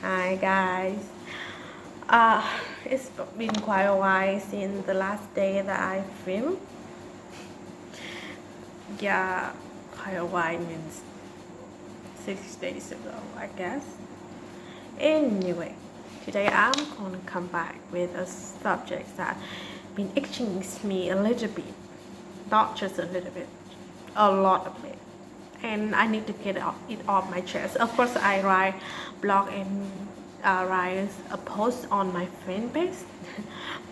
Hi guys. Uh, it's been quite a while since the last day that I filmed. Yeah, quite a while means 6 days ago, I guess. Anyway, today I'm gonna come back with a subject that been itching me a little bit, not just a little bit, a lot of it. And I need to get it off my chest. Of course, I write blog and write a post on my fan page,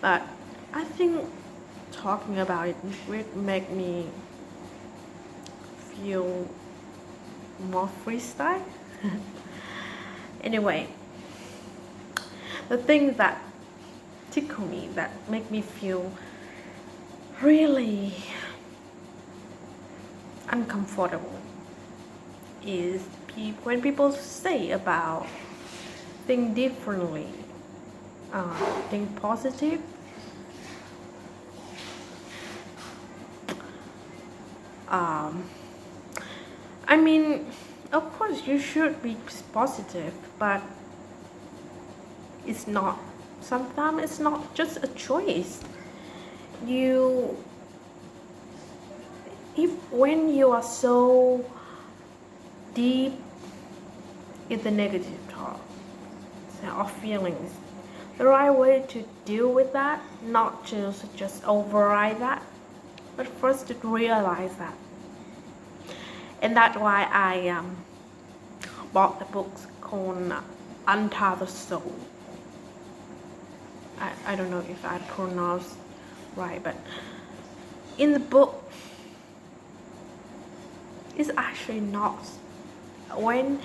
but I think talking about it will make me feel more freestyle. Anyway, the thing that tickle me, that make me feel really uncomfortable is when people say about think differently, think positive. I mean, of course you should be positive, but it's not. Sometimes it's not just a choice. You, if when you are so deep in the negative thought or feelings, the right way to deal with that, not just override that, but first to realize that. And that's why I bought the books called Untie the Soul. I don't know if I pronounce right, but in the book, it's actually not. When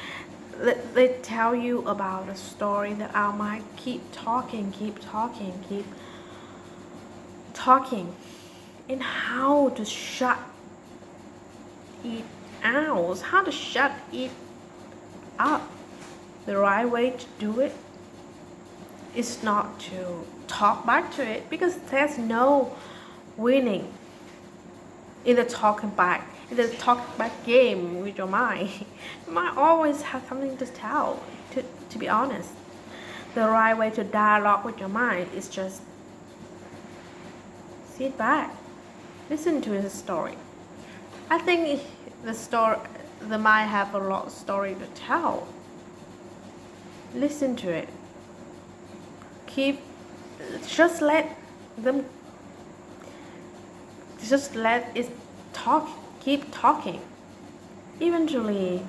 they tell you about a story that our mind keep talking, and how to shut it out, how to shut it up. The right way to do it is not to talk back to it, because there's no winning in the talking back. In the talking back game with your mind, you might always have something to tell. To be honest, the right way to dialogue with your mind is just sit back, listen to the story. I think the mind have a lot of story to tell. Listen to it. Just let it talk. Keep talking. Eventually,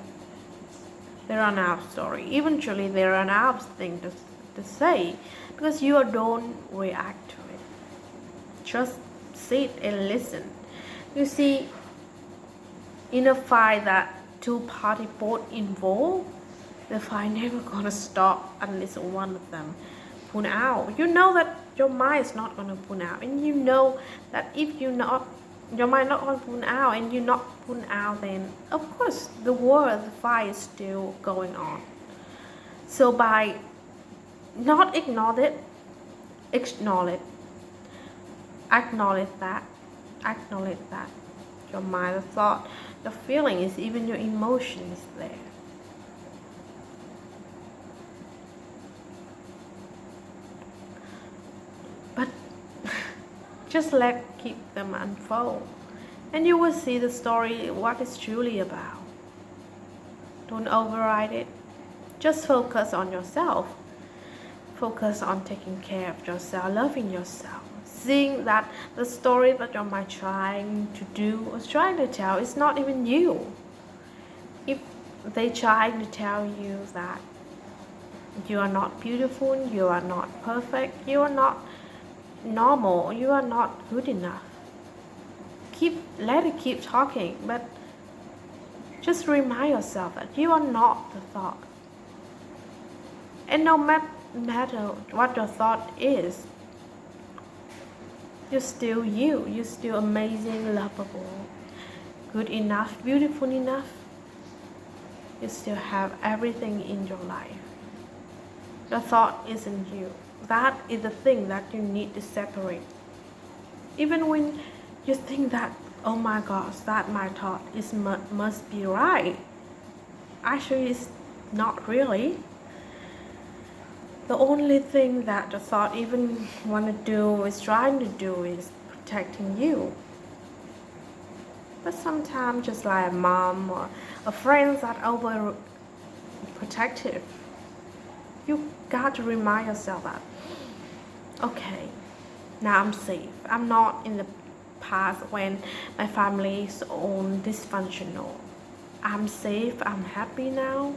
they run out of story. Eventually, they run out of things to say, because you don't react to it. Just sit and listen. You see, in a fight that two parties both involved, the fight never gonna stop unless one of them pull out. You know that your mind is not gonna pull out, and you know that if your mind not gonna pull out, and you not pull out, then of course the fight is still going on. So by not ignore it, acknowledge that your mind, the thought, the feelings, even your emotions there. But just keep them unfold, and you will see the story, what it's truly about. Don't override it. Just focus on yourself. Focus on taking care of yourself, loving yourself. Seeing that the story that your mind trying to do or trying to tell is not even you. If they trying to tell you that you are not beautiful, you are not perfect, you are not normal, you are not good enough, let it keep talking, but just remind yourself that you are not the thought. And no matter what your thought is, you're still you're still amazing, lovable, good enough, beautiful enough. You still have everything in your life. The thought isn't you. That is the thing that you need to separate. Even when you think that, oh my gosh, that my thought must be right. Actually, it's not really. The only thing that the thought even want to do is trying to do is protecting you. But sometimes just like a mom or a friend that over protective, you got to remind yourself that, okay, now I'm safe. I'm not in the past when my family is all dysfunctional. I'm safe, I'm happy now.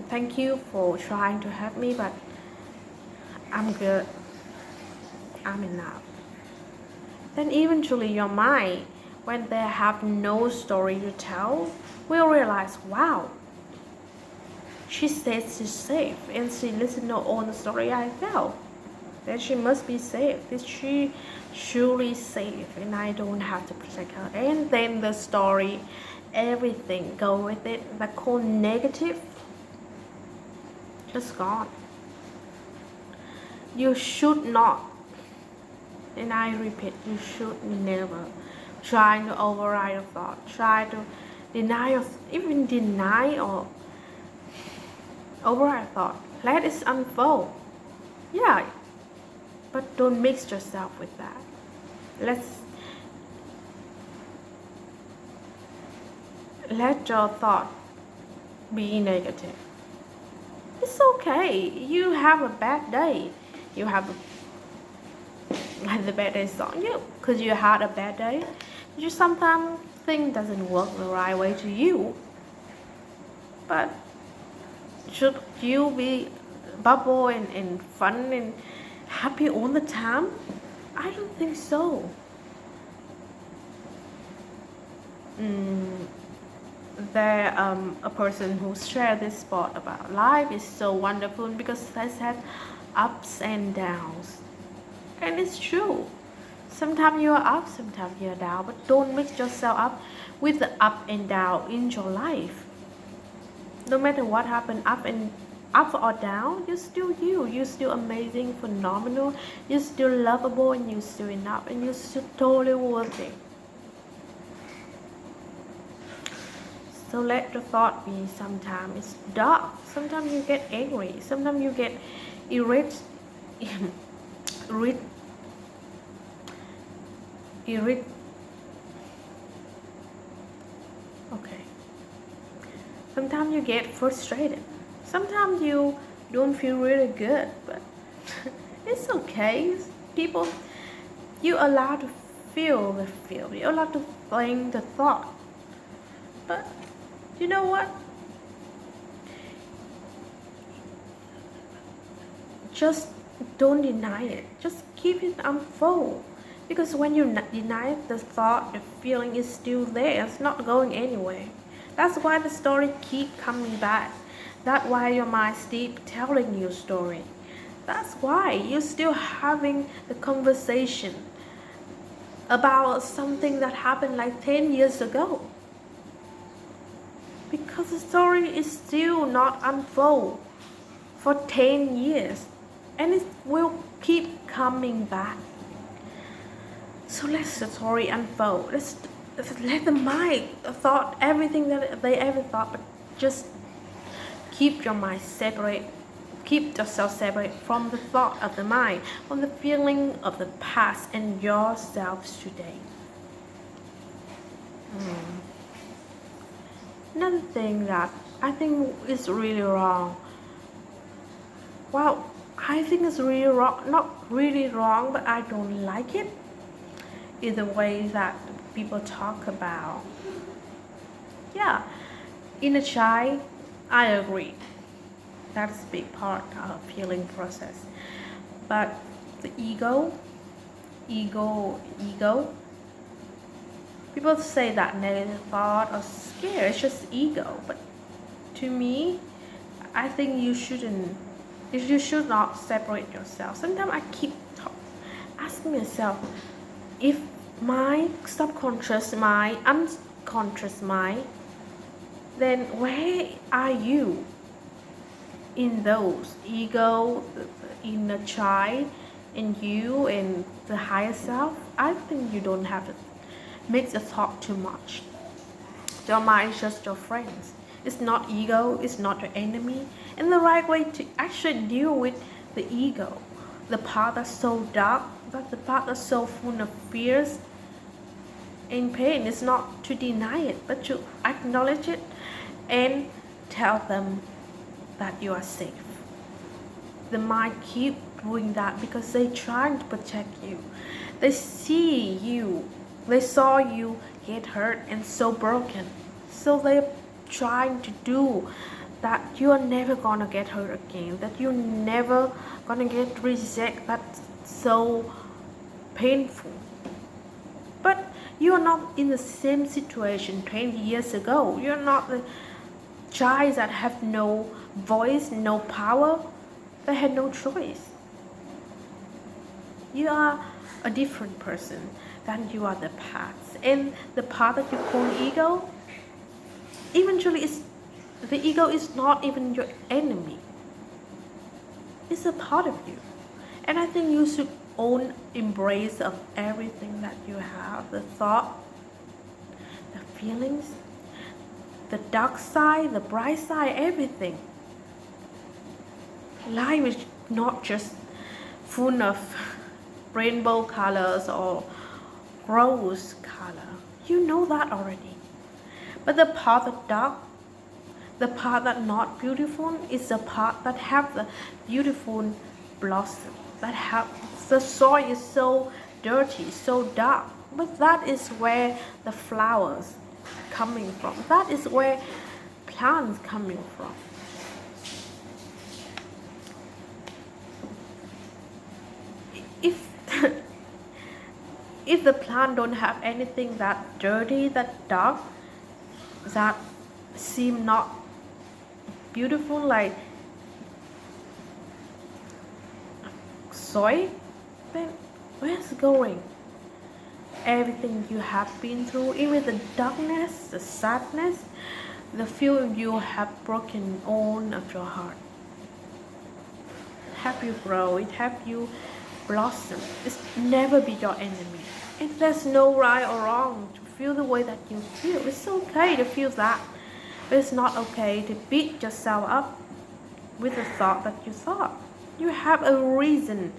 Thank you for trying to help me, but I'm good. I'm enough. Then eventually your mind, when they have no story to tell, will realize, wow, she says she's safe and she listened to all the story I tell. Then she must be safe. Is she truly safe and I don't have to protect her? And then the story, everything go with it, the whole negative, just gone. You should not, and I repeat, you should never try to override your thought. Try to deny your, even deny or override thought. Let it unfold. Yeah, but don't mix yourself with that. Let your thought be negative. It's okay. You have a bad day. You have the bad day is on you because you had a bad day. You sometimes thing doesn't work the right way to you. But should you be bubble and fun and happy all the time? I don't think so. There a person who shared this spot about life is so wonderful because it has ups and downs, and it's true. Sometimes you are up, sometimes you are down, but don't mix yourself up with the up and down in your life. No matter what happens, up or down, you're still you. You're still amazing, phenomenal. You're still lovable, and you're still enough, and you're still totally worth it. So let the thought be. Sometimes it's dark. Sometimes you get angry. Sometimes you get irritated. Okay. Sometimes you get frustrated. Sometimes you don't feel really good, but it's okay. People, you allowed to feel the feel. You're allowed to think the thought. But you know what? Just don't deny it. Just keep it unfold. Because when you deny it, the thought, the feeling is still there. It's not going anywhere. That's why the story keep coming back. That's why your mind keep telling you a story. That's why you're still having the conversation about something that happened like 10 years ago. Because the story is still not unfold for 10 years. And it will keep coming back. So let the story unfold. Let's let the mind thought everything that they ever thought, but just keep your mind separate. Keep yourself separate from the thought of the mind, from the feeling of the past and yourselves today. Another thing that I think is really wrong. Well, I think it's really wrong, not really wrong, but I don't like it, is the way that people talk about. Yeah, in a child, I agree. That's a big part of healing process. But the ego, people say that negative thought or scare, it's just ego. But to me, I think you should not separate yourself. Sometimes I keep asking myself, if my subconscious mind, unconscious mind, then where are you in those ego, the inner child, in you and the higher self? I think you don't have to mix the thought too much. Your mind is just your friends. It's not ego, it's not your enemy. And the right way to actually deal with the ego, the part that's so dark, that the part that's so full of fears and pain, is not to deny it, but to acknowledge it and tell them that you are safe. The mind keep doing that because they're trying to protect you. They see you, they saw you get hurt and so broken. So they're trying to do that you are never gonna get hurt again, that you're never gonna get rejected. That's so painful. But you're not in the same situation 20 years ago. You're not the child that have no voice, no power. They had no choice. You are a different person than you are the past. And the part that you call ego, eventually the ego is not even your enemy. It's a part of you. And I think you should own, embrace of everything that you have, the thought, the feelings, the dark side, the bright side, everything. Life is not just full of rainbow colors or rose color. You know that already. But the part of dark, the part that not beautiful, is the part that have the beautiful blossom, that have the soil is so dirty, so dark. But that is where the flowers coming from. That is where plants coming from. If the plant don't have anything that dirty, that dark, that seem not beautiful, like soil, then where's it going? Everything you have been through, even the darkness, the sadness, the feeling you have broken on of your heart, have you grow, it have you blossom. It's never be your enemy. And there's no right or wrong to feel the way that you feel. It's okay to feel that. But it's not okay to beat yourself up with the thought that you thought. You have a reason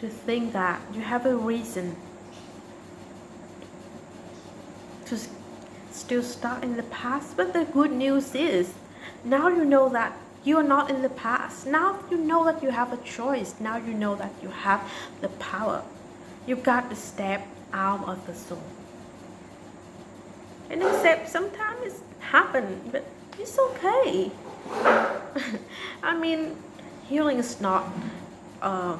to think that. You have a reason to still stuck in the past. But the good news is, now you know that you are not in the past. Now you know that you have a choice. Now you know that you have the power. You got to step out of the zone. And accept sometimes it's happen, but it's okay. I mean, healing is not a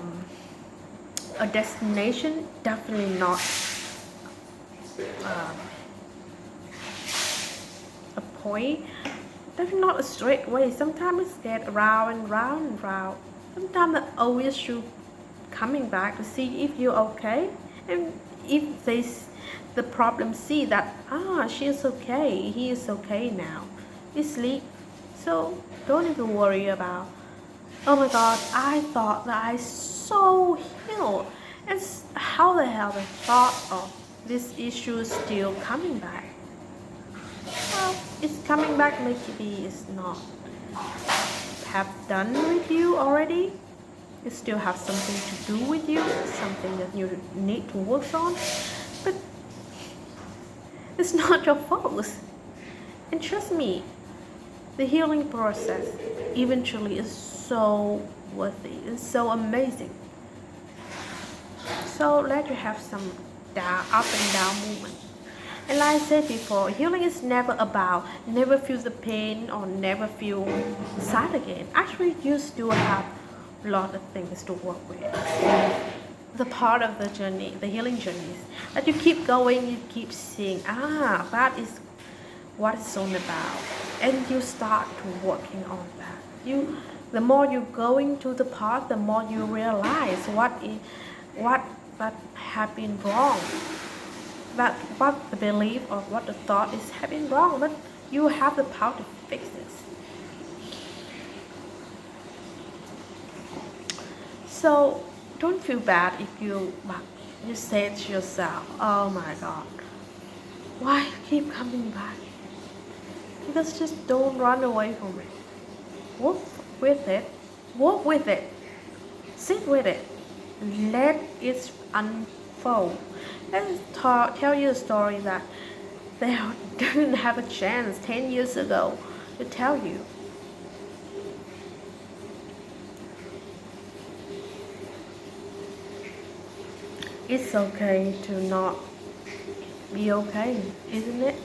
destination, definitely not a point. That's not a straight way. Sometimes it's get round and round and round. Sometimes I always you coming back to see if you're okay. And if the problem see that, she is okay, he is okay now. He sleep. So don't even worry about, oh my God, I thought that I so healed. And how the hell the thought of this issue is still coming back? Well, it's coming back, maybe it's not have done with you already. You still have something to do with you, something that you need to work on, but it's not your fault. And trust me, the healing process eventually is so worthy, it's so amazing. So let you have some up and down movement. And like I said before, healing is never about never feel the pain or never feel sad again. Actually, you still have a lot of things to work with. The part of the journey, the healing journey, is that you keep going, you keep seeing, that is what it's all about. And you start to working on that. The more you going to the path, the more you realize what that have been wrong. That what the belief or what the thought is have been wrong, but you have the power to fix this. So don't feel bad if you say to yourself, oh my God, why you keep coming back? You Because just don't run away from it. Work with it. Work with it. Sit with it. Let it unfold. Let's tell you a story that they didn't have a chance 10 years ago to tell you. It's okay to not be okay, isn't it?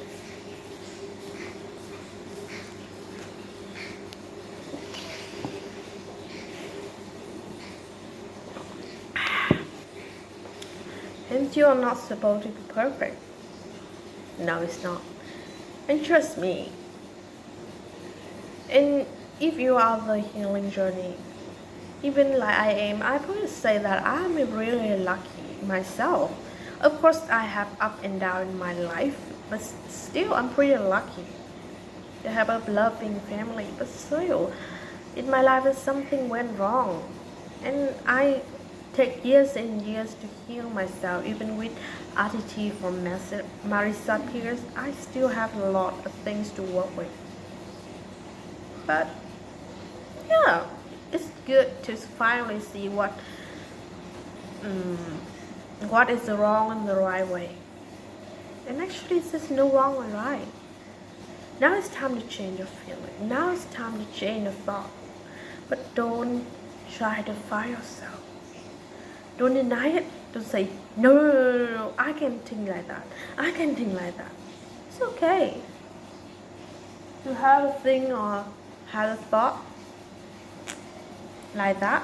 And you're not supposed to be perfect. No, it's not. And trust me, and if you are the healing journey, even like I am, I would say that I'm really lucky myself. Of course, I have up and down in my life, but still, I'm pretty lucky to have a loving family. But still, in my life, something went wrong, and I take years and years to heal myself. Even with attitude from Marisa Pierce, I still have a lot of things to work with. But yeah, it's good to finally see what is the wrong and the right way. And actually, there's no wrong or right. Now it's time to change your feeling. Now it's time to change your thought. But don't try to fight yourself. Don't deny it. Don't say, no, I can think like that. I can think like that. It's okay. To have a thing or have a thought like that.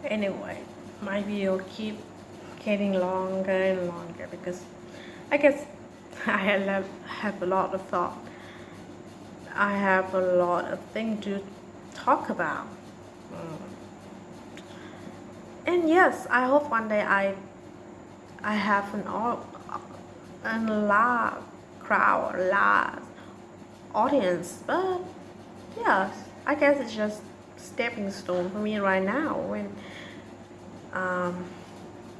Anyway, my video keep getting longer and longer because I guess I have a lot of thought. I have a lot of things to talk about. And yes, I hope one day I have a large crowd, a large audience. But yes, I guess it's just stepping stone for me right now when I'm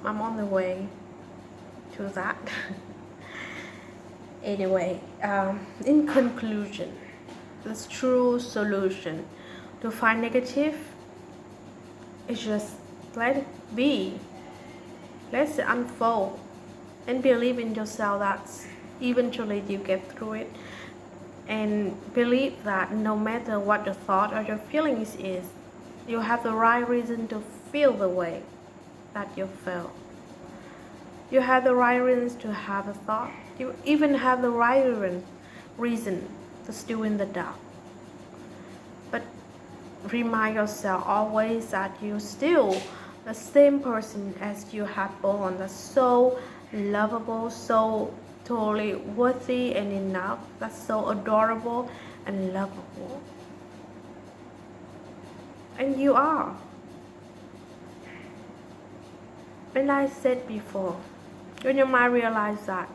on the way to that. Anyway, in conclusion, the true solution to find negative is just let it be. Let it unfold and believe in yourself that eventually you get through it, and believe that no matter what your thought or your feelings is, you have the right reason to feel the way that you feel. You have the right reasons to have a thought. You even have the right reason to still in the dark. But remind yourself always that you're still the same person as you have born. That's so lovable, so totally worthy and enough. That's so adorable and lovable. And you are. And I said before, when your mind realizes that,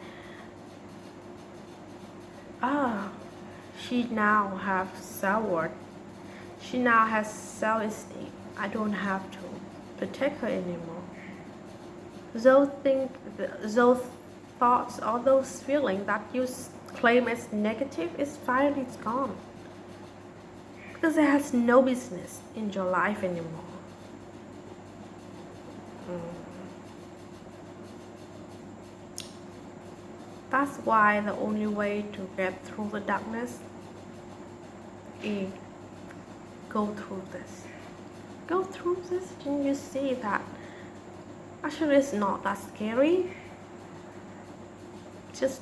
she now has self-worth. She now has self-esteem. I don't have to protect her anymore. Those thoughts, all those feelings that you claim as negative, is finally gone. Because it has no business in your life anymore. That's why the only way to get through the darkness is go through this. Go through this and you see that actually it's not that scary. Just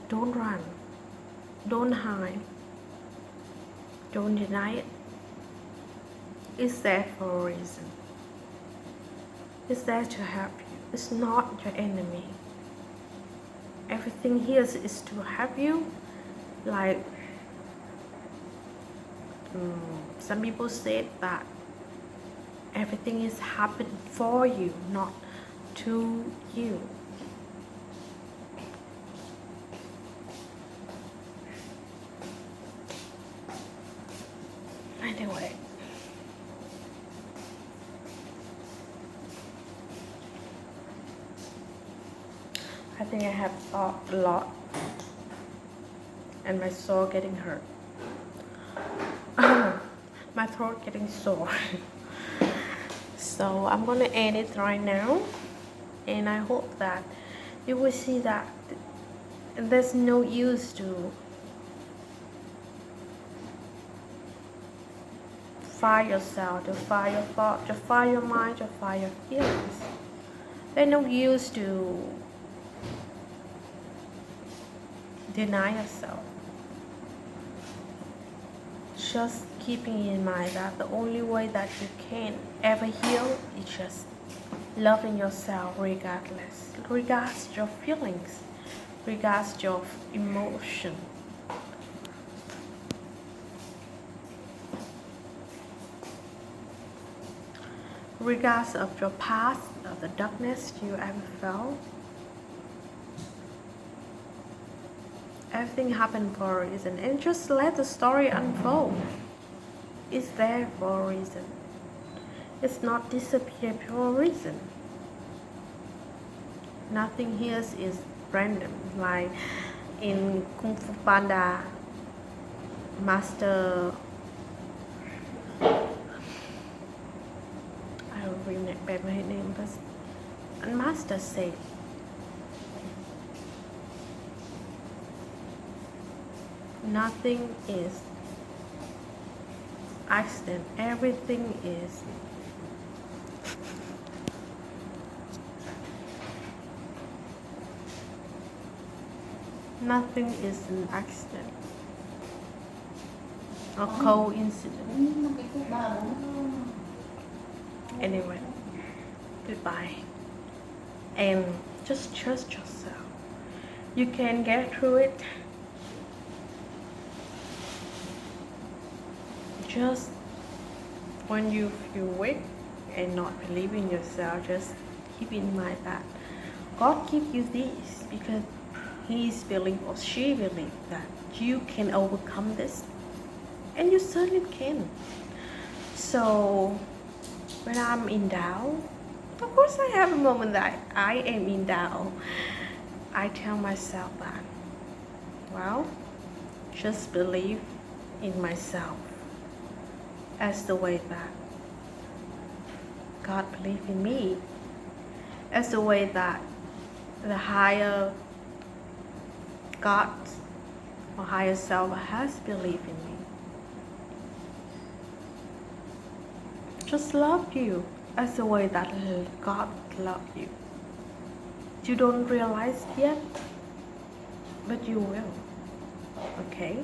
don't run. Don't hide. Don't deny it. It's there for a reason. It's there to help you. It's not your enemy. Everything here is to help you. Like some people said that everything is happening for you, not to you. Anyway, I think I have thought a lot and my soul getting hurt. My throat getting sore. So I'm gonna end it right now, and I hope that you will see that there's no use to fight yourself, to fight your thought, to fight your mind, to fight your feelings. There's no use to deny yourself. Just keeping in mind that the only way that you can ever heal is just loving yourself regards your feelings, regards your emotion. Regardless of your past, of the darkness you ever felt. Everything happened for a reason, and just let the story unfold. It's there for a reason. It's not disappear for a reason. Nothing here is random. Like in Kung Fu Panda, Master, I don't remember his name, but Master said, nothing is accident. Everything is nothing is an accident or coincidence. Anyway, goodbye, and just trust yourself. You can get through it. Just when you feel weak and not believe in yourself, just keep in mind that God give you this because He's believe or she believe that you can overcome this, and you certainly can. So when I'm in doubt, of course I have a moment that I am in doubt, I tell myself that, well, just believe in myself, as the way that God believed in me, as the way that the higher God or higher self has believed in me. Just love you as the way that God loved you. You don't realize yet, but you will. Okay?